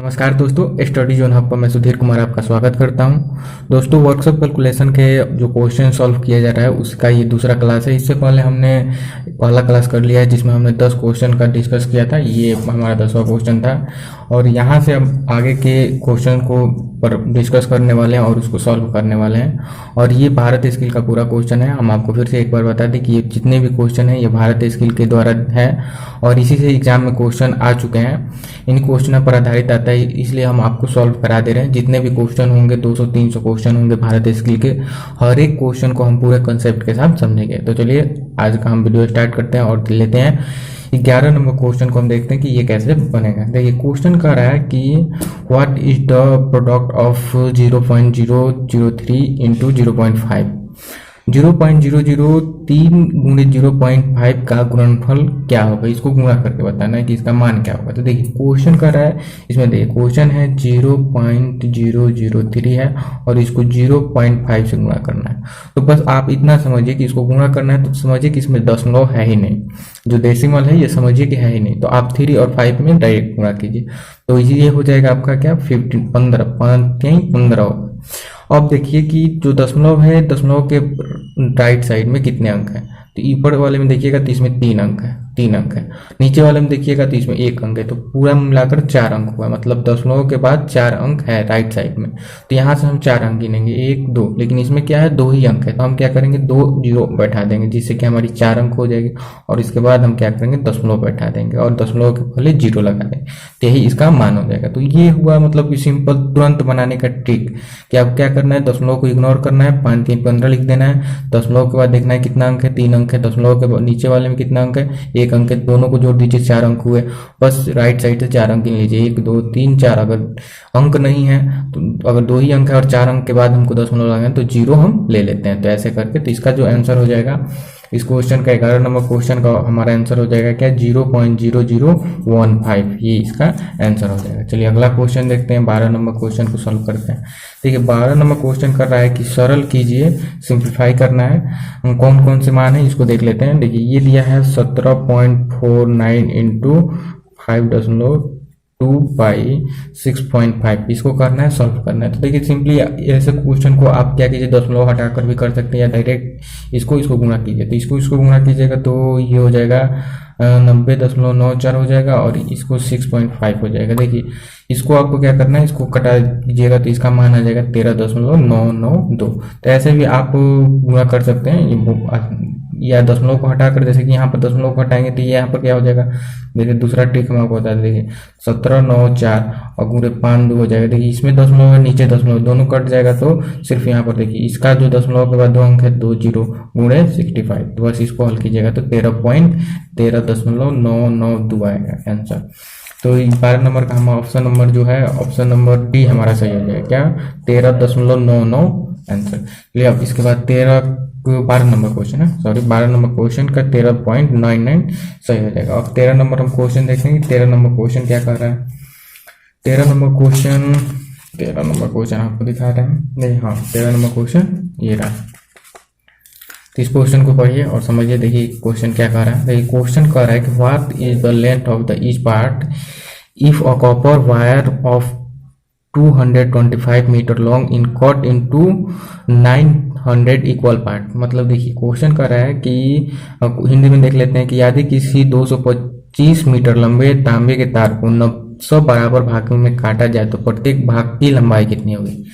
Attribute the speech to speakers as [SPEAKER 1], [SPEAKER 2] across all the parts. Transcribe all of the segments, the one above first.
[SPEAKER 1] नमस्कार दोस्तों, study zone hub पर मैं सुधीर कुमार आपका स्वागत करता हूं। दोस्तों, वर्कशॉप कैलकुलेशन के जो क्वेश्चन सॉल्व किया जा रहा है उसका ये दूसरा क्लास है। इससे पहले हमने पहला क्लास कर लिया है जिसमें हमने 10 क्वेश्चन का डिस्कस किया था। ये हमारा 10वां क्वेश्चन था और यहाँ से हम आगे के क्वेश्चन को पर डिस्कस करने वाले हैं और उसको सॉल्व करने वाले हैं। और ये भारत स्किल का पूरा क्वेश्चन है। हम आपको फिर से एक बार बता दें कि ये जितने भी क्वेश्चन हैं ये भारत स्किल के द्वारा है और इसी से एग्जाम में क्वेश्चन आ चुके हैं। इन क्वेश्चनों पर आधारित आता है, इसलिए हम आपको सॉल्व करा दे रहे हैं। जितने भी क्वेश्चन होंगे 200-300 क्वेश्चन होंगे भारत स्किल के, हर एक क्वेश्चन को हम पूरे कंसेप्ट के साथ समझेंगे। तो चलिए आज का हम वीडियो स्टार्ट करते हैं और लेते हैं 11 नंबर क्वेश्चन को। हम देखते हैं कि ये कैसे बनेगा। देखिए क्वेश्चन कह रहा है कि what is the product of 0.003 into 0.5। 0.003 गुणे 0.5 का गुणनफल क्या होगा, इसको गुणा करके बताना है कि इसका मान क्या होगा। तो देखिए क्वेश्चन कर रहा है, इसमें देखिए क्वेश्चन है 0.003 है और इसको 0.5 से गुणा करना है। तो बस आप इतना समझिए कि इसको गुणा करना है, तो समझिए कि इसमें दशमलव है ही नहीं, जो डेसिमल है ये समझिए कि है ही नहीं। तो आप 3 और 5 में डायरेक्ट गुणा कीजिए, तो ये हो जाएगा आपका क्या 15 होगा। अब देखिए कि जो दशमलव है, दशमलव के राइट साइड में कितने अंक हैं। तो ऊपर वाले में देखिएगा तो इसमें 3 अंक है, 3 अंक है। नीचे वाले में देखिएगा तो इसमें 1 अंक है। तो पूरा मिलाकर 4 अंक हुआ, मतलब दशमलव के बाद 4 अंक है राइट साइड में। तो यहाँ से हम 4 अंक गिनेंगे, 1 2, लेकिन इसमें क्या है 2 ही अंक है। तो हम क्या करेंगे 2 जीरो बैठा देंगे, जिससे कि हमारी 4 अंक हो जाएगी। और इसके बाद हम क्या करेंगे दशमलव बैठा देंगे और दशमलव के पहले 0 लगा देंगे, तो यही इसका मान हो जाएगा। तो ये हुआ मतलब कि सिंपल तुरंत बनाने का ट्रिक कि अब क्या करना है, दशमलव को इग्नोर करना है, 5 3 15 लिख देना है। दशमलव के बाद देखना है कितना अंक है, 3 अंक है। दशमलव के नीचे वाले में कितना अंक है, 1 अंक है। दोनों को जोड़ दीजिए, 4 अंक हुए। बस राइट साइड से 4 अंक गिन लीजिए, 1 2 3 4। अगर अंक नहीं है तो अगर 2 ही अंक है और 4 अंक के बाद हमको दशमलव लगाना है तो 0 हम ले लेते हैं। तो ऐसे करके तो इसका जो आंसर हो जाएगा इस क्वेश्चन का 11 नंबर क्वेश्चन का हमारा आंसर हो जाएगा क्या 0.0015, ये इसका आंसर हो जाएगा। चलिए अगला क्वेश्चन देखते हैं, 12 नंबर क्वेश्चन को सॉल्व करते हैं। देखिए 12 नंबर क्वेश्चन कर रहा है कि सरल कीजिए, सिंप्लीफाई करना है। कौन कौन से मान है इसको देख लेते हैं। देखिए ये दिया है 17.49 इंटू 5.2 बाई 6.5, इसको करना है, सॉल्व करना है। तो देखिए सिंपली ऐसे क्वेश्चन को आप क्या कीजिए, दशमलव हटाकर भी कर सकते हैं या डायरेक्ट इसको गुणा कीजिए। तो इसको गुणा कीजिएगा तो ये हो जाएगा 90.94 हो जाएगा और इसको 6.5 हो जाएगा। देखिए इसको आपको क्या करना है, इसको कटा दीजिएगा तो इसका मान आ जाएगा 13.992। तो ऐसे भी आप गुणा कर सकते हैं या दशमलव को हटाकर, जैसे कि यहाँ पर दशमलव को हटाएंगे तो ये यहाँ पर क्या हो जाएगा। देखिए दूसरा ट्रिक हम आपको बता दें, देखिए 1794 और गुणे 52 हो जाएगा। देखिए इसमें दशमलव है, नीचे दशमलव, दोनों कट जाएगा तो सिर्फ यहाँ पर देखिए इसका जो दशमलव के बाद 2 अंक है 20 गुणे 65। तो बस इसको हल कीजिएगा तो 13.992 आएगा आंसर। तो 12 नंबर का हम ऑप्शन नंबर जो है, ऑप्शन नंबर डी हमारा सही हो जाएगा, क्या 13.99 आंसर। चलिए अब इसके बाद 12 नंबर क्वेश्चन है, सॉरी 12 नंबर क्वेश्चन का 13.99 सही हो जाएगा। अब 13 नंबर हम क्वेश्चन देखेंगे। 13 नंबर क्वेश्चन क्या कर रहा है, 13 नंबर क्वेश्चन आपको दिखा रहे हैं, नहीं हाँ 13 नंबर क्वेश्चन ये रहा। तो इस क्वेश्चन को पढ़िए और समझिए। देखिए क्वेश्चन क्या कह रहा है, देखिए क्वेश्चन कह रहा है कि what is the length of the each part if a copper wire of 225 metre long in cut into 900 equal part. मतलब देखिए क्वेश्चन कर रहा है कि हिंदी में देख लेते हैं कि यदि किसी 225 मीटर लंबे तांबे के तार को 900 बराबर भागों में काटा जाए तो प्रत्येक भाग की लंबाई कितनी होगी।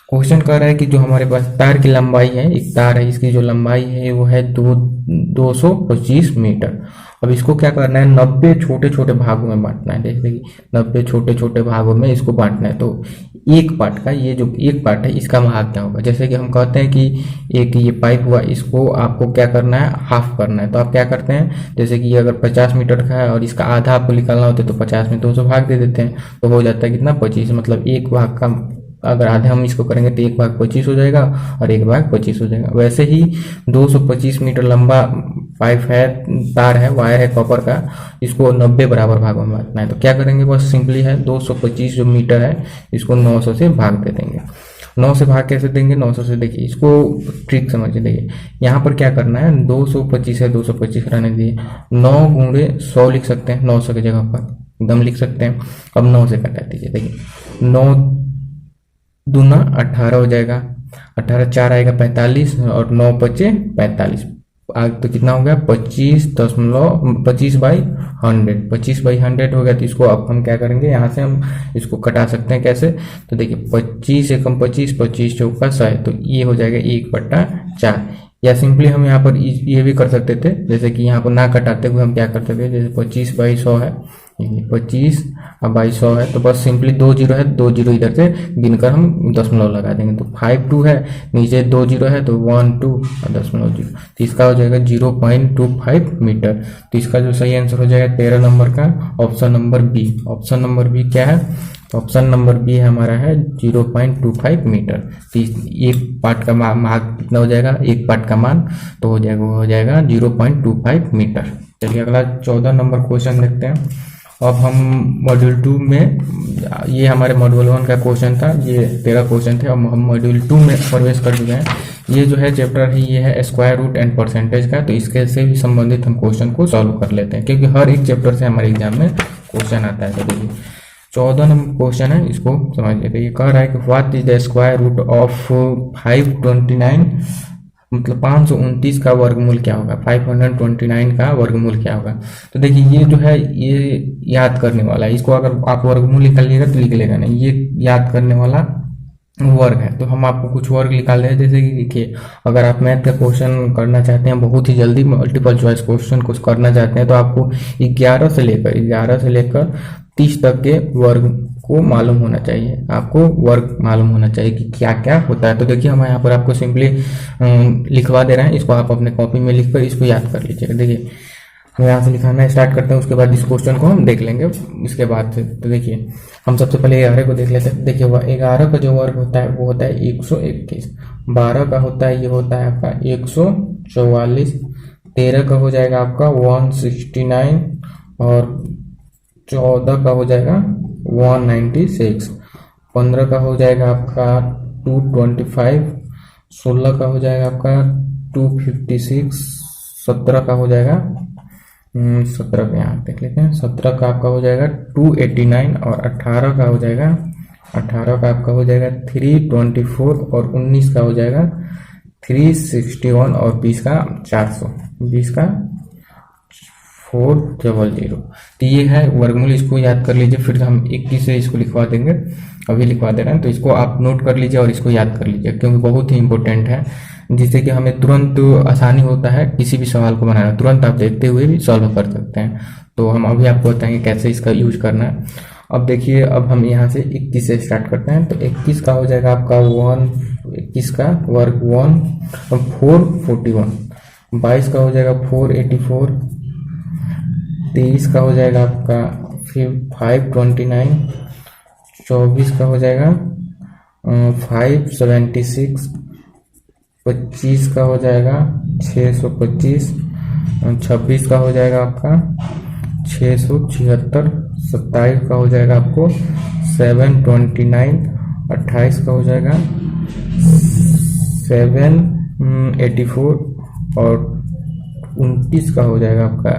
[SPEAKER 1] क्वेश्चन कर रहा है कि जो हमारे पास तार की लंबाई है, एक तार है, इसकी जो लंबाई है वो है 225 मीटर। अब इसको क्या करना है, 90 छोटे छोटे भागों में बांटना है। जैसे कि 90 छोटे छोटे भागों में इसको बांटना है। तो एक पार्ट का, ये जो एक पार्ट है इसका भाग क्या होगा। जैसे कि हम कहते हैं कि एक ये पाइप हुआ, इसको आपको क्या करना है, हाफ करना है। तो आप क्या करते हैं, जैसे कि अगर 50 मीटर का है और इसका आधा आपको निकालना होता है तो 50 में 200 भाग दे देते हैं, तो हो जाता है कितना 25। मतलब एक भाग का अगर आधे हम इसको करेंगे तो 1 भाग 25 हो जाएगा और 1 भाग 25 हो जाएगा। वैसे ही 225 मीटर लंबा पाइप है, तार है, वायर है कॉपर का, इसको 90 बराबर भागों में बांटना है। तो क्या करेंगे, बस सिंपली है 225 जो मीटर है इसको 900 से भाग दे देंगे। 9 से भाग कैसे देंगे, 900 से। देखिए इसको ट्रिक समझिए। देखिए यहाँ पर क्या करना है, 225 है, 225 रहने दिए, 9 गुणे 100 लिख सकते हैं 900 की जगह पर। एकदम लिख सकते हैं। अब 9 से घटा दीजिए, देखिए 9 दूना 18 हो जाएगा, 18 4 आएगा 45 और 9 पचे 45, आगे तो कितना हो गया 25/100, 25/100 हो गया। तो इसको अब हम क्या करेंगे, यहाँ से हम इसको कटा सकते हैं कैसे, तो देखिए 25 एकम 25, 25 चौका 100, तो ये हो जाएगा 1/4। या सिंपली हम यहाँ पर ये भी कर सकते थे, जैसे कि यहाँ पर ना कटाते हुए हम क्या करते थे, जैसे 25/100 है, 25/100 है, तो बस सिंपली 2 जीरो है, 2 जीरो इधर से गिनकर हम दशमलव लगा देंगे। तो 52 है, नीचे 2 जीरो है तो 1 2 और दशमलव 0, तो इसका हो जाएगा 0.25 मीटर। तो इसका जो सही आंसर हो जाएगा 13 नंबर का option number B. Option number B क्या है, ऑप्शन नंबर बी हमारा है 0.25 मीटर। तो एक पार्ट का मान कितना हो जाएगा, एक पार्ट का मान तो हो जाएगा 0.25 मीटर। चलिए अगला 14 नंबर क्वेश्चन देखते हैं। अब हम मॉड्यूल 2 में, ये हमारे मॉड्यूल 1 का क्वेश्चन था, ये 13 क्वेश्चन थे। अब हम मॉड्यूल 2 में प्रवेश कर चुके हैं। ये जो है चैप्टर है, ये है स्क्वायर रूट एंड परसेंटेज का। तो इसके से भी संबंधित हम क्वेश्चन को सॉल्व कर लेते हैं, क्योंकि हर एक चैप्टर से हमारे एग्जाम में क्वेश्चन आता है। तो देखिए 14 नंबर क्वेश्चन है, इसको समझ लेते हैं। ये कह रहा है कि what is the square root of 529, मतलब 529 का वर्गमूल क्या होगा, 529 का वर्गमूल क्या होगा। तो देखिए ये जो है ये याद करने वाला है, इसको अगर आप वर्गमूल निकालिएगा तो लिख लेगा नहीं, ये याद करने वाला वर्ग है। तो हम आपको कुछ वर्ग निकाल रहे हैं, जैसे कि देखिए अगर आप मैथ का क्वेश्चन करना चाहते हैं, बहुत ही जल्दी मल्टीपल चॉइस क्वेश्चन कुछ करना चाहते हैं, तो आपको 11 से लेकर 30 तक के वर्ग को मालूम होना चाहिए, आपको वर्ग मालूम होना चाहिए कि क्या क्या होता है। तो देखिए हम यहाँ पर आपको सिंपली लिखवा दे रहे हैं, इसको आप अपने कॉपी में लिखकर इसको याद कर लीजिएगा। देखिए हम यहाँ से लिखाना स्टार्ट करते हैं, उसके बाद इस क्वेश्चन को हम देख लेंगे इसके बाद से। तो देखिए हम सबसे पहले 11 को देख लेते हैं। देखिए 11 का जो वर्ग होता है वो होता है 121, 12 का होता है, ये होता है आपका 144, 13 का हो जाएगा आपका 169 और 14 का हो जाएगा 196, 15 का हो जाएगा आपका 225, 16 का हो जाएगा आपका 256, 17 का हो जाएगा 17 का यहाँ देख लेते हैं, 17 का आपका हो जाएगा 289 और 18 का हो जाएगा 324 और 19 का हो जाएगा 361 और 20 का 400, 20 का 400। तो ये है वर्गमूल, इसको याद कर लीजिए। फिर हम 21 से इसको लिखवा देंगे, अभी लिखवा दे रहे हैं, तो इसको आप नोट कर लीजिए और इसको याद कर लीजिए, क्योंकि बहुत ही इंपॉर्टेंट है, जिससे कि हमें तुरंत आसानी होता है किसी भी सवाल को बनाना, तुरंत आप देखते हुए भी सॉल्व कर सकते हैं। तो हम अभी आपको बताएंगे कैसे इसका यूज करना है। अब देखिए अब हम यहाँ से 21 से स्टार्ट करते हैं। तो 21 का हो जाएगा आपका 21 का वर्ग 441, 22 का हो जाएगा 484, 23 का हो जाएगा आपका 529, 24 का हो जाएगा 576, 25 का हो जाएगा 625, 26 का हो जाएगा आपका 676, 27 का हो जाएगा आपको 729, 28 का हो जाएगा 784 और 29 का हो जाएगा आपका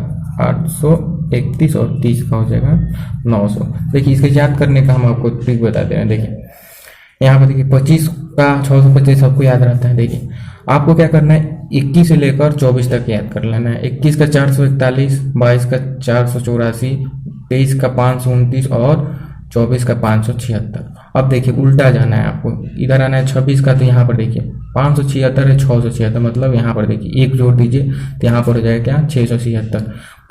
[SPEAKER 1] 831 और 30 का हो जाएगा 900। देखिए इसके याद करने का हम आपको ट्रिक बता दे रहे हैं। देखिए यहाँ पर देखिए 25 का 625 सबको याद रहता है। देखिए आपको क्या करना है, 21 से लेकर 24 तक याद कर लेना है। 21 का 441, 22 का 484, 23 का 529 और 24 का 576। अब देखिए उल्टा जाना है आपको, इधर आना है 26 का, तो यहाँ पर देखिए 576 है 676, मतलब यहाँ पर देखिए एक जोड़ दीजिए तो यहाँ पर हो जाएगा क्या 676।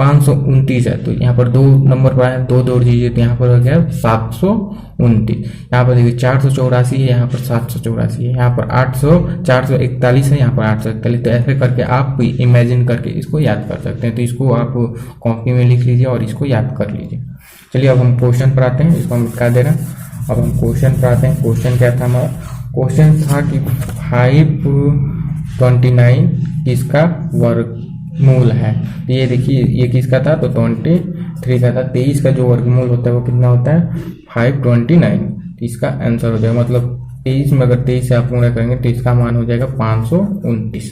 [SPEAKER 1] 529 है तो यहाँ पर 2 नंबर पर आए, 2 जोड़ दीजिए तो यहाँ पर हो गया 729। यहाँ पर देखिए 484 है, यहाँ पर 784 है, यहाँ पर 441 है, यहाँ पर 841। तो ऐसे करके आप इमेजिन करके इसको याद कर सकते हैं। तो इसको आप कॉपी में लिख लीजिए और इसको याद कर लीजिए। चलिए अब हम क्वेश्चन पर आते हैं, इसको हम लिखा दे रहे हैं। अब हम क्वेश्चन पर आते हैं। क्वेश्चन क्या था हमारा, क्वेश्चन था कि 529 किसका वर्गमूल है। तो ये देखिए ये किसका था, तो 23 का था। 23 का जो वर्गमूल होता है वो कितना होता है 529। तो इसका आंसर हो जाएगा, मतलब 23 में अगर 23 से आप पूरा करेंगे तो इसका मान हो जाएगा 529।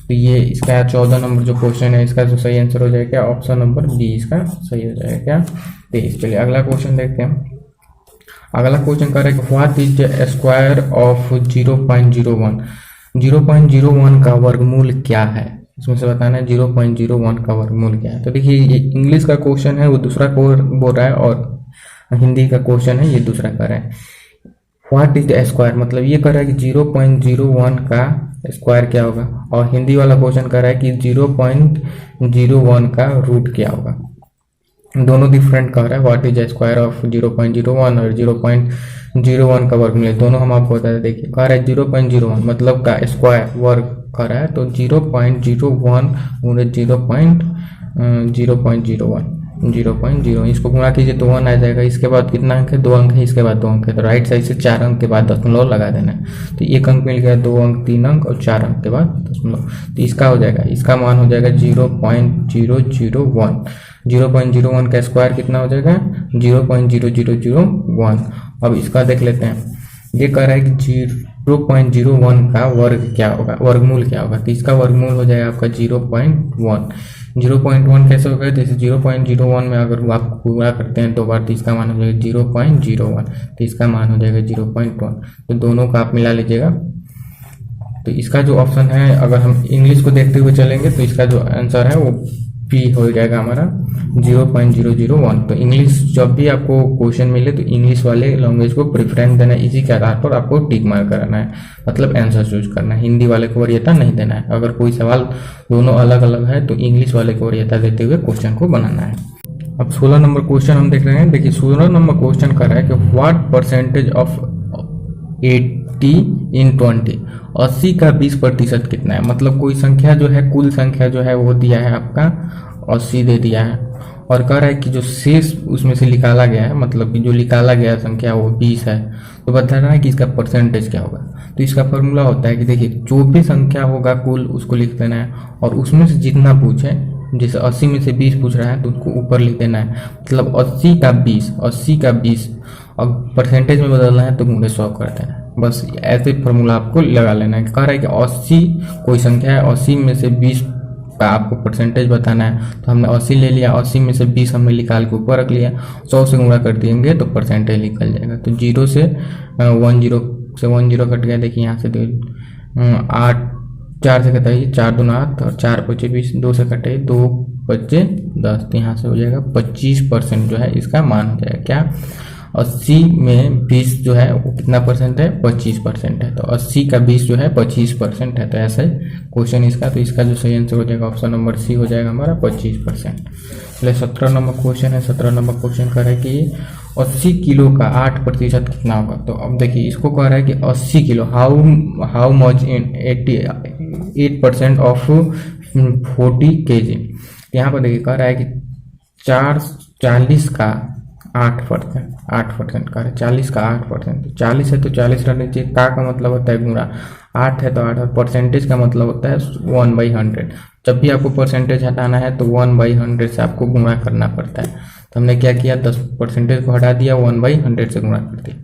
[SPEAKER 1] तो ये इसका 14 नंबर जो क्वेश्चन है इसका जो सही आंसर हो जाएगा क्या, ऑप्शन नंबर बी इसका सही हो जाएगा क्या, 23। चलिए अगला क्वेश्चन देखते हैं। अगला क्वेश्चन कर रहा है कि what is the square of 0.01, 0.01 का वर्गमूल क्या है, इसमें से बताना है 0.01 का वर्गमूल क्या है। तो देखिए ये इंग्लिश का क्वेश्चन है, वो दूसरा बोल रहा है, और हिंदी का क्वेश्चन है, ये दूसरा कर रहा है। व्हाट इज द स्क्वायर मतलब ये कर रहा है कि 0.01 का स्क्वायर क्या होगा, और हिंदी वाला क्वेश्चन कर रहा है कि 0.01 का रूट क्या होगा। दोनों डिफरेंट कह रहा है, what is the square of 0.01 और 0.01 का वर्गमूल, दोनों हम आपको बता दें। देखिए कह रहा है 0.01 मतलब का स्क्वायर वर्ग कर रहा है, तो 0.01 गुणे 0.01 इसको गुणा कीजिए तो 1 आ जाएगा। इसके बाद कितना अंक है, 2 अंक है, इसके बाद 2 अंक है, तो राइट साइड से 4 अंक के बाद दशमलव लगा देना है। तो 1 अंक मिल गया, 2 अंक, 3 अंक और 4 अंक के बाद दशमलव, तो इसका हो जाएगा, इसका मान हो जाएगा 0.001। 0.01 का स्क्वायर कितना हो जाएगा, 0.0001। अब इसका देख लेते हैं, ये कह रहा है कि 0.01 का वर्ग क्या होगा, वर्गमूल क्या होगा, तो इसका वर्गमूल हो जाएगा आपका 0.1। 0.1 कैसे होगा, जैसे 0.01 में अगर आप पूरा करते हैं 2 बार तो इसका मान हो जाएगा 0.01, तो इसका मान हो जाएगा 0.1। तो दोनों का आप मिला लीजिएगा। तो इसका जो ऑप्शन है, अगर हम इंग्लिश को देखते हुए चलेंगे तो इसका जो आंसर है वो पी हो जाएगा हमारा 0.001। तो इंग्लिश जब भी आपको क्वेश्चन मिले तो इंग्लिश वाले लैंग्वेज को प्रेफरेंस देना है, इसी के आधार पर आपको टिक मार्क करना है, मतलब आंसर चूज करना है। हिंदी वाले को वरीयता नहीं देना है। अगर कोई सवाल दोनों अलग अलग है तो इंग्लिश वाले को वरीयता देते हुए क्वेश्चन को बनाना है। अब 16 नंबर क्वेश्चन हम देख रहे हैं। देखिए 16 नंबर क्वेश्चन कर रहा है कि व्हाट परसेंटेज ऑफ 80 इन 20, 80 का 20% कितना है, मतलब कोई संख्या जो है, कुल संख्या जो है वो दिया है आपका 80 दे दिया है, और कह रहा है कि जो शेष उसमें से निकाला गया है, मतलब कि जो निकाला गया संख्या वो 20 है, तो बता रहा है कि इसका परसेंटेज क्या होगा। तो इसका फॉर्मूला होता है कि देखिए जो भी संख्या होगा कुल उसको लिख देना है, और उसमें से जितना पूछे, जैसे 80 में से 20 पूछ रहा है तो उसको ऊपर लिख देना है, मतलब 80 का 20 और परसेंटेज में बदलना है तो गुणे 100 कर देना है। बस ऐसे फॉर्मूला आपको लगा लेना है। कह रहा है कि 80 कोई संख्या है, 80 में से 20 का आपको परसेंटेज बताना है, तो हमने 80 ले लिया, 80 में से 20 हमने निकाल के ऊपर रख लिया, 100 से गुणा कर देंगे तो परसेंटेज निकल जाएगा। तो 0 से 10 कट गया। देखिए यहाँ से 8, 4 से कटाइए, 4 दूना 8 और 4 बचे 20, 2 से कटाइए, 2 बचे 10, तो यहाँ से हो जाएगा 25% जो है इसका मान हो जाएगा क्या, 80 में 20 जो है वो कितना परसेंट है, 25% है। तो 80 का 20 जो है 25% है। तो ऐसा ही क्वेश्चन इसका, तो इसका जो सही आंसर हो जाएगा ऑप्शन नंबर सी हो जाएगा हमारा 25%। चलिए 17 नंबर क्वेश्चन है। 17 नंबर क्वेश्चन कह रहा है कि 80 किलो का 8% कितना होगा। तो अब देखिए इसको कह रहा है कि 80 kilo, how much in 8% of 40 kg। यहाँ पर देखिए कह रहा है कि 40 का 8% का है, 40 का 8%, 40 है तो 40 रहने चाहिए, का मतलब होता है गुणा, 8 है तो 8, और परसेंटेज का मतलब होता है 1/100। जब भी आपको परसेंटेज हटाना है तो 1/100 से आपको गुणा करना पड़ता है। तो हमने क्या किया, 10% को हटा दिया, 1/100 से गुणा कर दिया।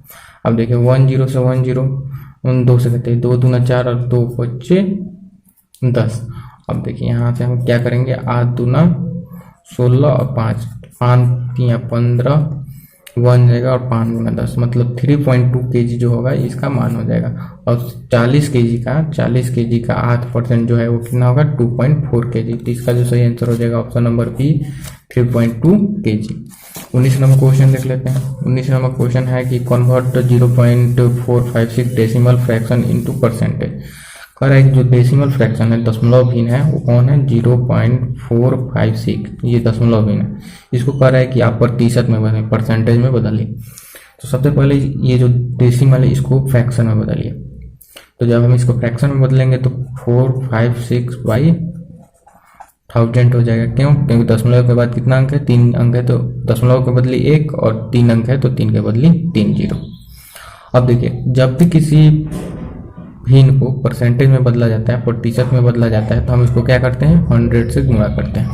[SPEAKER 1] अब देखिए 10 से 10 उन 2 से कहते हैं, 2 दूना 4 और 2 बचे 10। अब देखिए यहाँ से हम क्या करेंगे, 8 दूना 16 और 5 3 15, 1 जाएगा और 5 गुना 10, मतलब 3.2 kg जो होगा इसका मान हो जाएगा। और 40 kg का 8% जो है वो कितना होगा, 2.4 kg। तो इसका जो सही आंसर हो जाएगा option number B 3.2 kg। 19 number question देख लेते हैं। 19 नंबर क्वेश्चन है कि convert 0.456 decimal fraction into percentage. कह रहा है कि जो डेसिमल फ्रैक्शन है, दशमलव भिन्न है, वो कौन है, 0.456, ये दशमलव भिन्न है। इसको कह रहा है कि आप प्रतिशत में बदलिए, परसेंटेज में बदलिए। तो सबसे पहले ये जो डेसिमल है इसको फ्रैक्शन में बदलिए। तो जब हम इसको फ्रैक्शन में बदलेंगे तो 456/1000 हो जाएगा। क्यों, क्योंकि दशमलव के बाद कितना अंक है, 3 अंक है, तो दशमलव के बदले 1 और 3 अंक है तो 3 के बदले 3 0। अब देखिए जब भी किसी भिन्न को परसेंटेज में बदला जाता है, प्रतिशत में बदला जाता है, तो हम इसको क्या करते हैं, 100 से गुणा करते हैं।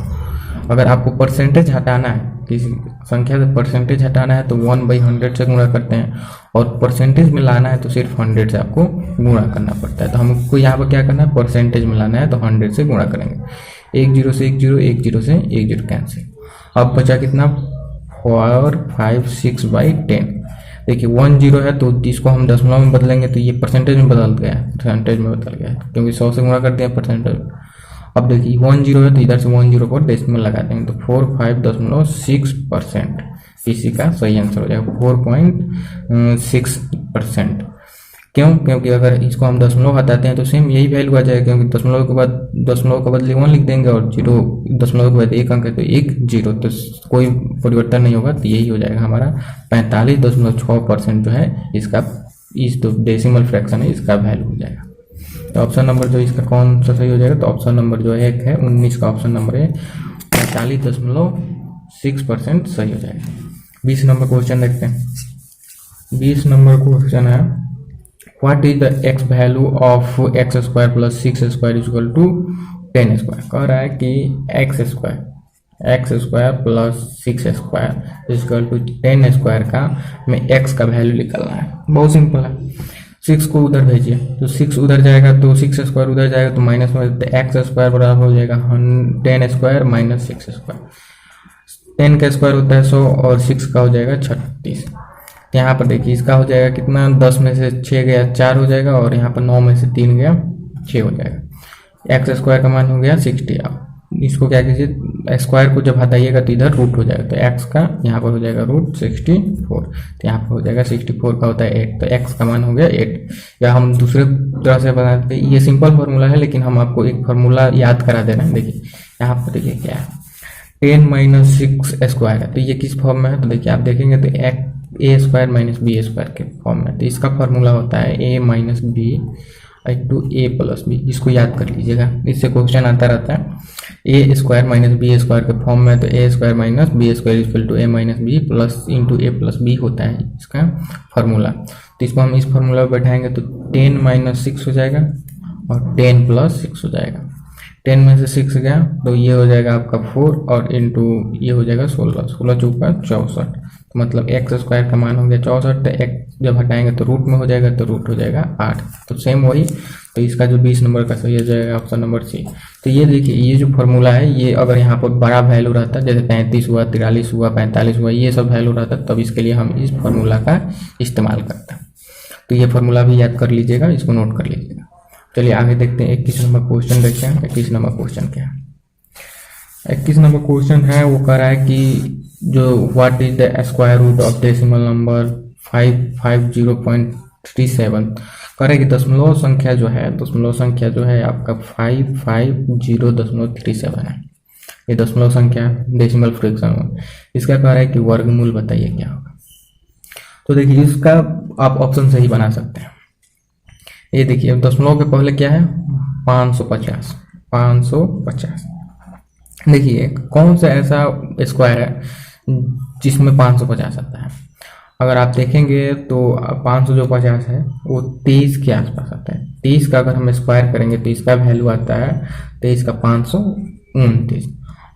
[SPEAKER 1] अगर आपको परसेंटेज हटाना है किसी संख्या से परसेंटेज हटाना है तो 1/100 से गुणा करते हैं, और परसेंटेज में लाना है तो सिर्फ 100 से आपको गुणा करना पड़ता है। तो हमको यहाँ पर क्या करना है, परसेंटेज में लाना है तो 100 से गुणा करेंगे। 1 0 से 1 0, 1 0 से 1 0 कैंसिल। अब बचा कितना, 4 5 6/10। देखिए 1 0 है तो इसको हम दशमलव में बदलेंगे तो ये परसेंटेज में बदल गया है, परसेंटेज में बदल गया है क्योंकि 100 से गुणा कर दिया परसेंटेज। अब देखिए 1 0 है तो इधर से 1 0 को डेसिमल लगा देंगे तो 45.6% इसी का सही आंसर हो जाएगा, 4.6%। क्यों, क्योंकि अगर इसको हम दशमलव हटाते हैं तो सेम यही वैल्यू आ जाएगा, क्योंकि दशमलव के बाद दशमलव के बदले 1 लिख देंगे और 0 दशमलव के बाद 1 अंक है तो 1 0, तो कोई परिवर्तन नहीं होगा। तो यही हो जाएगा हमारा 45.6% जो है इसका, इस तो डेसिमल फ्रैक्शन है इसका वैल्यू हो जाएगा। तो ऑप्शन नंबर जो इसका कौन सा सही हो जाएगा, तो ऑप्शन नंबर जो है 1 है, 19 का ऑप्शन नंबर है 45.6% सही हो जाएगा। 20 नंबर क्वेश्चन देखते हैं। 20 नंबर क्वेश्चन है, what is the x value of x square plus 6 square equal to 10 square. कह रहा है कि x square plus 6 square equal to 10 square का में x का वैल्यू निकालना है। बहुत सिंपल है, 6 को उधर भेजिए तो 6 उधर जाएगा तो 6 स्क्वायर उधर जाएगा तो माइनस में, तो एक्स स्क्वायर बराबर हो जाएगा 10 स्क्वायर माइनस 6 स्क्वायर। 10 का स्क्वायर होता है 100 और 6 का हो जाएगा 36। यहाँ पर देखिए इसका हो जाएगा कितना, 10 में से 6 गया 4 हो जाएगा, और यहाँ पर 9 में से 3 गया 6 हो जाएगा। एक्स स्क्वायर का मान हो गया 60। अब इसको क्या कीजिए, स्क्वायर को जब हटाइएगा तो इधर रूट हो जाएगा, तो एक्स का यहाँ पर हो जाएगा रूट 64, तो यहाँ पर हो जाएगा 64 का होता है 8, तो एक्स का मान हो गया 8। या हम दूसरे तरह से बनाते हैं, ये सिंपल फार्मूला है लेकिन हम आपको एक फार्मूला याद करा दे रहे हैं। देखिए यहाँ पर देखिए क्या है, 10 माइनस 6 स्क्वायर है, तो ये किस फॉर्म में है, तो देखिए आप देखेंगे तो A square minus B square के फॉर्म में, तो इसका फार्मूला होता है A minus B to A plus B. इसको याद कर लीजिएगा, इससे क्वेश्चन आता रहता है। A square minus B square के फॉर्म में, तो A square minus B square equal to A minus B plus into A plus B होता है इसका फार्मूला। तो इसको हम इस फार्मूला में बैठाएंगे तो 10 माइनस 6 हो जाएगा और 10 प्लस 6 हो जाएगा। 10 में से 6 गया तो ये हो जाएगा आपका 4 और इंटू ये हो जाएगा 16, 16 चौका 64, तो मतलब एक्स स्क्वायर का मान हो गया 64। तो एक्स जब हटाएंगे तो रूट में हो जाएगा, तो रूट हो जाएगा 8। तो सेम वही, तो इसका जो 20 नंबर का सही हो जाएगा ऑप्शन नंबर सी। तो ये देखिए ये जो फार्मूला है, ये अगर यहाँ पर बड़ा वैल्यू रहता है जैसे 33 हुआ, 43 हुआ, 45 हुआ, ये सब वैल्यू रहता है, तब इसके लिए हम इस फार्मूला का इस्तेमाल करते हैं। तो ये फार्मूला भी याद कर लीजिएगा, इसको नोट कर लीजिएगा। चलिए आगे देखते हैं 21 नंबर क्वेश्चन देखते हैं। 21 नंबर क्वेश्चन क्या है, 21 नंबर क्वेश्चन है वो कह रहा है कि जो what is the square root of decimal number 550.37। कह रहा है कि दशमलव संख्या जो है आपका 550.37 है। ये दशमलव संख्या डेसिमल फ्रैक्शन, इसका कह रहा है कि वर्गमूल बताइए क्या होगा। तो देखिए इसका आप ऑप्शन से ही बना सकते हैं। ये देखिए दशमलव के पहले क्या है, 550। देखिए कौन सा ऐसा स्क्वायर है जिसमें 550 आता है। अगर आप देखेंगे तो 550 है वो 23 के आसपास आता है। 23 का अगर हम स्क्वायर करेंगे तो इसका वैल्यू आता है 23 का 529,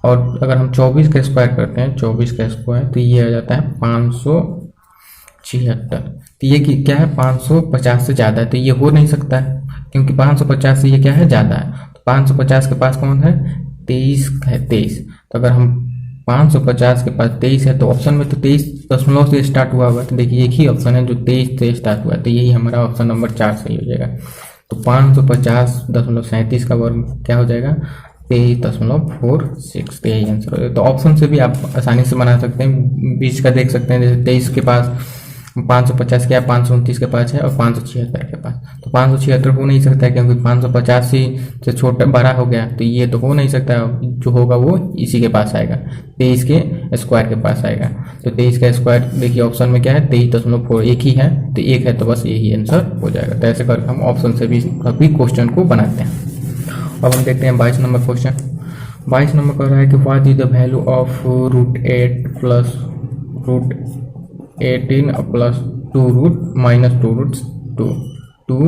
[SPEAKER 1] और अगर हम 24 का स्क्वायर करते हैं, 24 का स्क्वायर, तो ये आ जाता है 576। तो ये क्या है, 550 से ज़्यादा है, तो ये हो नहीं सकता है क्योंकि 550 से ये क्या है, ज़्यादा है। तो 550 के पास कौन है, 23 है, 23। तो अगर हम 550 के पास 23 है तो ऑप्शन में तो 23 दशमलव से स्टार्ट हुआ होगा, तो देखिए एक ही ऑप्शन है जो 23 से स्टार्ट हुआ है, तो यही हमारा ऑप्शन नंबर 4 सही हो जाएगा। तो 550.37 का वर्ग क्या हो जाएगा, 23.46, यही आंसर हो जाएगा। तो ऑप्शन से भी आप आसानी से बना सकते हैं, बीच का देख सकते हैं, जैसे 23 के पास 550 क्या है, 529 के पास है और 576 के पास, तो 576 हो नहीं सकता है क्योंकि 550 से छोटा बड़ा हो गया, तो ये तो हो नहीं सकता। जो होगा वो इसी के पास आएगा, 23 के स्क्वायर के पास आएगा। तो 23 का स्क्वायर देखिए ऑप्शन में क्या है, 23.4, एक ही है, तो एक है तो बस यही आंसर हो जाएगा। तो ऐसे करके हम ऑप्शन से भी क्वेश्चन को बनाते हैं। अब हम देखते हैं 22 नंबर क्वेश्चन। 22 नंबर कर रहा है कि what is the value of √8 plus √18 plus 2 root minus 2 root 2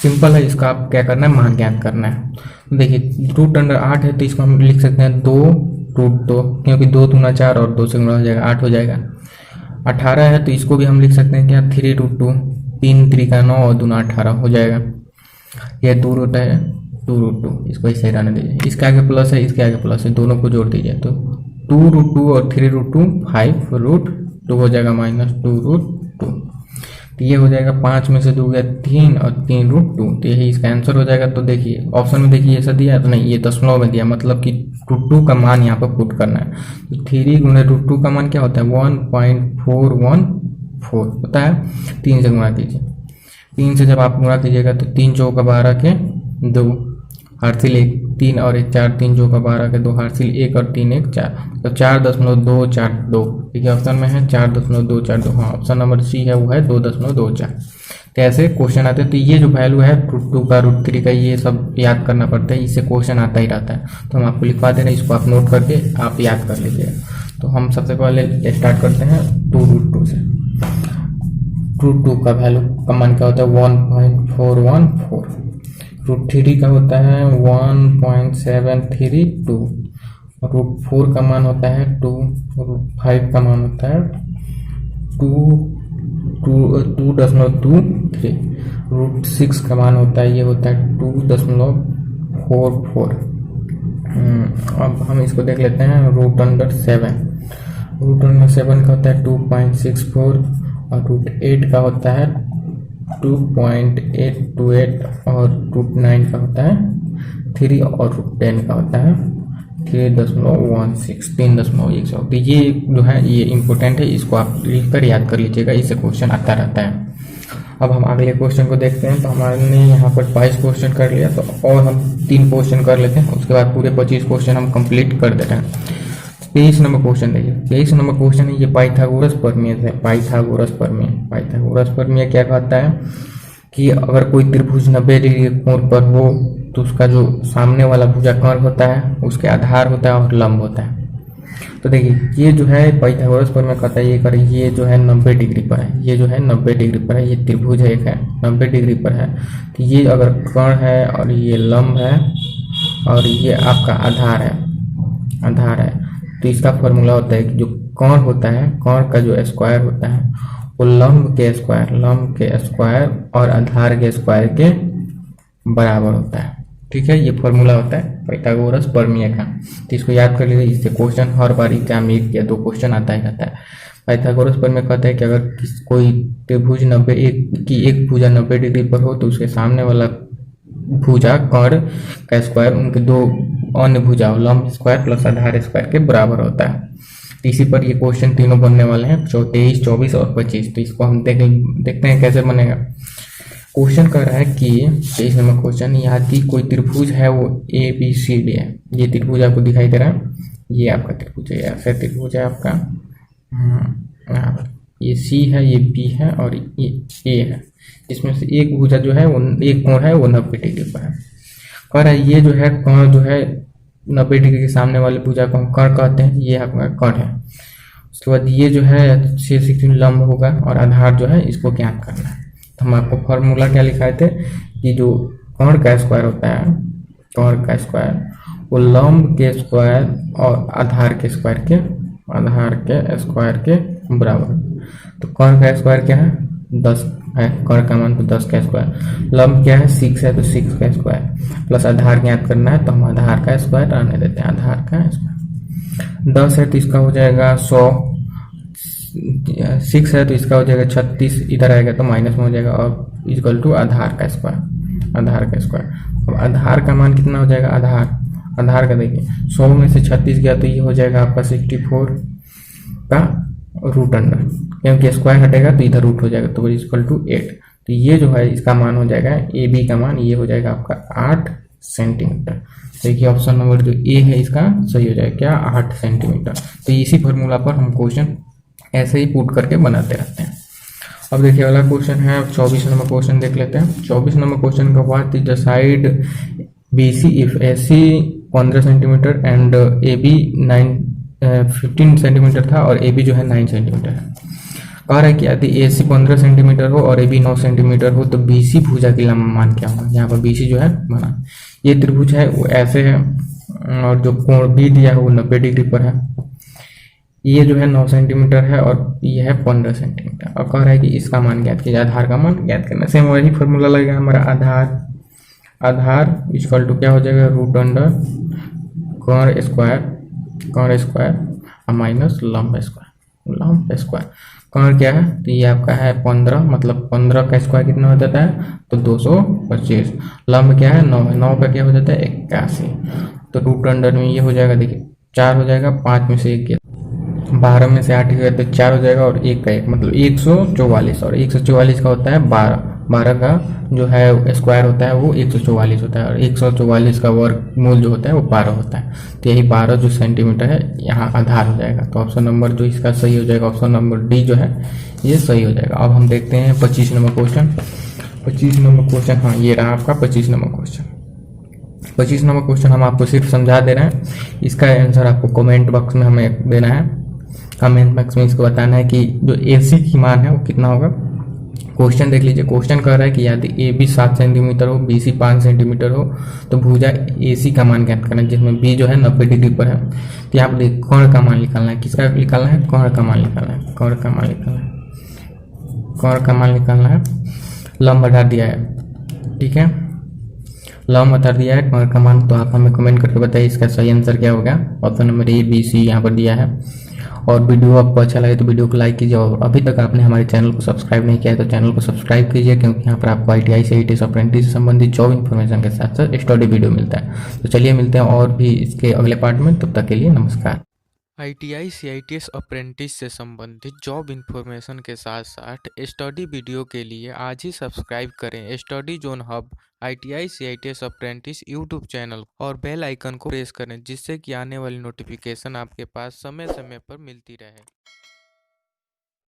[SPEAKER 1] simple है। इसका आप क्या करना है, मान ज्ञात करना है। देखिए रूट अंडर 8 है तो इसको हम लिख सकते हैं 2 √2, क्योंकि 2 दूना 4 और 2 से गुणा हो जाएगा 8 हो जाएगा। 18 है तो इसको भी हम लिख सकते हैं क्या 3√2, 3 3 9 और दूना 18 हो जाएगा। यह 2 रूट है 2√2, इसको ऐसे ही रहने दीजिए। इसके आगे प्लस है, इसके आगे प्लस है, दोनों को जोड़ दीजिए तो 2√2 और 3√2 5√2 हो जाएगा -2√2। तो ये हो जाएगा 5 में से 2 गया 3 और 3√2, तो यही इसका आंसर हो जाएगा। तो देखिए ऑप्शन में देखिए ऐसा दिया है तो नहीं, ये दशमलव में दिया, मतलब कि √2 का मान यहाँ पर पुट करना है। तो 3 गुणे √2 का मान क्या होता है 1.414 होता है। 3 से गुणा कीजिए, 3 से जब आप गुणा कीजिएगा तो 3 चौका 12 के 2 हार्सिल 1, 3 और 1 4, 3 चौका 12 के 2 हार्सिल 1 और 3 1 4, तो 4.242। देखिए ऑप्शन में है 4.242। हाँ, ऑप्शन नंबर सी है वो है 2.24। तो ऐसे क्वेश्चन आते हैं। तो ये जो वैल्यू है √2 का √3 का ये सब याद करना पड़ता है, इससे क्वेश्चन आता ही रहता है। तो हम आपको लिखवा दे रहे हैं, इसको आप नोट करके आप याद कर लीजिए। तो हम सबसे पहले स्टार्ट करते हैं 2√2 से। √2 का वैल्यू का मान क्या होता है 1.414। √3 का होता है 1.732। √4 का मान होता है 2। √5 का मान होता है 2.23। √6 का मान होता है ये होता है 2.44। अब हम इसको देख लेते हैं √7। √7 का होता है 2.64 और √8 का होता है 2.828 और √9 का होता है 3 और √10 का होता है 3.16 3.1। तो ये जो है ये इम्पोर्टेंट है, इसको आप लिख कर याद कर लीजिएगा, इससे क्वेश्चन आता रहता है। अब हम अगले क्वेश्चन को देखते हैं। तो हमारे यहाँ पर 22 क्वेश्चन कर लिया, तो और हम 3 क्वेश्चन कर लेते हैं, उसके बाद पूरे 25 क्वेश्चन हम कंप्लीट कर देते हैं। 23 नंबर क्वेश्चन देखिए। 23 नंबर क्वेश्चन है ये पाइथागोरस प्रमेय है। पाइथागोरस प्रमेय क्या कहता है कि अगर कोई त्रिभुज 90 डिग्री कोण पर हो तो उसका जो सामने वाला भुजाकोण होता है उसके आधार होता है और लंब होता है। तो देखिए ये जो है पाइथागोरस प्रमेय कहता है, ये करें ये जो है 90 डिग्री पर है, ये जो है 90 डिग्री पर है, ये त्रिभुज है एक है 90 डिग्री पर है। तो ये अगर कोण है और ये लंब है और ये आपका आधार है, तो इसका फॉर्मूला होता है कि जो कोण होता है, कोण का जो स्क्वायर होता है वो लंब के स्क्वायर और आधार के स्क्वायर के बराबर होता है। ठीक है, ये फॉर्मूला होता है पाइथागोरस प्रमेय का। तो इसको याद कर लीजिए, इससे क्वेश्चन हर बार एग्जाम में 1 या 2 क्वेश्चन आता ही रहता है। पाइथागोरस प्रमेय कहता है कि अगर कोई त्रिभुज एक भुजा 90 डिग्री पर हो तो उसके सामने वाला भुजा कोण का स्क्वायर उनके 2 अन्य भुजाओं लंब स्क्वायर प्लस आधार स्क्वायर के बराबर होता है। इसी पर ये क्वेश्चन तीनों बनने वाले हैं 23, 24 और 25। तो इसको हम देखते हैं कैसे बनेगा। क्वेश्चन कर रहा है कि 23 नंबर क्वेश्चन, यहाँ की कोई त्रिभुज है वो ABCD है। ये त्रिभुज आपको दिखाई दे रहा है, ये आपका त्रिभुज है, ऐसा त्रिभुज है आपका। ये C है, ये B है और ये A है। इसमें से एक भुजा जो है वो एक कोण है वो 90 डिग्री पर है। कह रहा है ये जो है कोण जो है 90 डिग्री के सामने वाले भुजा को हम कर्ण कहते हैं, ये आपका कर्ण है। उसके बाद ये जो है 6 लंब होगा और आधार जो है इसको ज्ञात करना है। तो हम आपको फॉर्मूला क्या लिखाए थे कि जो कोण का स्क्वायर होता है, कोण का स्क्वायर वो लंब के स्क्वायर और आधार के स्क्वायर के बराबर। तो कोण का स्क्वायर क्या है 10 है, कोण का मान तो 10 का स्क्वायर, लंब क्या है 6 है तो 6 का स्क्वायर प्लस आधार ज्ञात करना है, तो हम आधार का स्क्वायर रहने देते हैं, आधार का स्क्वायर। 10 है तो इसका हो जाएगा 100, 6 है तो इसका हो जाएगा 36, इधर आएगा तो माइनस में हो जाएगा और इक्वल टू आधार का स्क्वायर। अब आधार का मान कितना हो जाएगा, आधार का देखिए 100 में से 36 गया तो ये हो जाएगा आपका 64 का रूट अंडर, क्योंकि स्क्वायर हटेगा तो इधर रूट हो जाएगा तो इक्वल टू 8। तो ये जो है इसका मान हो जाएगा AB का मान ये हो जाएगा आपका 8 सेंटीमीटर। देखिए ऑप्शन नंबर जो A है इसका सही हो जाएगा क्या 8 सेंटीमीटर। तो इसी फॉर्मूला पर हम क्वेश्चन ऐसे ही पुट करके बनाते रहते हैं। अब देखिए अगला क्वेश्चन है 24 नंबर क्वेश्चन देख लेते हैं। 24 नंबर क्वेश्चन का what is the side BC if AC 15 centimetre and AB 15 centimetre था और AB जो है 9 सेंटीमीटर है। कह रहा है कि यदि AC 15 सेंटीमीटर हो और AB 9 सेंटीमीटर हो तो BC भुजा की लंबा मान क्या होगा। यहाँ पर BC जो है बना, ये त्रिभुज है वो ऐसे है, और जो कोण बी दिया है वो 90 डिग्री पर है। ये जो है 9 सेंटीमीटर है और ये है 15 सेंटीमीटर। और कह रहा है कि इसका मान ज्ञात कीजिए, आधार का मान ज्ञात करना। सेम वही फॉर्मूला लगेगा हमारा, आधार इक्वल टू क्या हो जाएगा, रूट अंडर कर्ण स्क्वायर और माइनस लंब स्क्वायर। कर्ण क्या है, तो ये आपका है 15, मतलब 15 का स्क्वायर कितना हो जाता है, तो 225। लंब क्या है, 9 है, 9 का क्या हो जाता है, 81। तो रूट अंडर में ये हो जाएगा, देखिए 4 हो जाएगा, 5 में से 1 गया, 12 में से 8 गया तो 4 हो जाएगा, और 1 का 1 मतलब 144। और 144 का होता है 12, 12 का जो है स्क्वायर होता है वो 144 होता है, और 144 का वर्गमूल जो होता है वो 12 होता है। तो यही 12 जो सेंटीमीटर है यहाँ आधार हो जाएगा। तो ऑप्शन नंबर जो इसका सही हो जाएगा, ऑप्शन नंबर डी जो है ये सही हो जाएगा। अब हम देखते हैं 25 नंबर क्वेश्चन। 25 नंबर क्वेश्चन, हाँ ये रहा आपका 25 नंबर क्वेश्चन। 25 नंबर क्वेश्चन हम आपको सिर्फ समझा दे रहे हैं, इसका आंसर आपको कमेंट बॉक्स में हमें देना है। कमेंट बॉक्स में इसको बताना है कि जो AC की मान है वो कितना होगा। क्वेश्चन देख लीजिए, क्वेश्चन कह रहा है कि यदि AB 7 सेंटीमीटर हो, BC 5 सेंटीमीटर हो, तो भुजा AC का मान ज्ञात करना है, जिसमें B जो है 90 डिग्री पर है। तो यहाँ पर देखिए कर्ण का मान निकालना है, किसका निकालना है, कर्ण का मान निकालना है, कर्ण का मान निकालना है, कर्ण का मान निकालना है। लंब बता दिया है, ठीक है, लंब बता दिया है, कर्ण का मान। तो आप हमें कमेंट करके बताइए इसका सही आंसर क्या होगा। ऑप्शन नंबर ABC यहाँ पर दिया है। और वीडियो आपको अच्छा लगे तो वीडियो को लाइक कीजिए, और अभी तक आपने हमारे चैनल को सब्सक्राइब नहीं किया है तो चैनल को सब्सक्राइब कीजिए, क्योंकि यहाँ पर आपको ITI CIT अप्रेंटिस से संबंधित जॉब इन्फॉर्मेशन के साथ साथ स्टडी वीडियो मिलता है। तो चलिए मिलते हैं और भी इसके अगले पार्ट में, तब तक के लिए नमस्कार।
[SPEAKER 2] ITI CITS अप्रेंटिस से संबंधित जॉब इन्फॉर्मेशन के साथ साथ स्टडी वीडियो के लिए आज ही सब्सक्राइब करें study zone hub ITI CITS apprentice YouTube channel और बेल आइकन को प्रेस करें, जिससे कि आने वाली नोटिफिकेशन आपके पास समय समय पर मिलती रहे।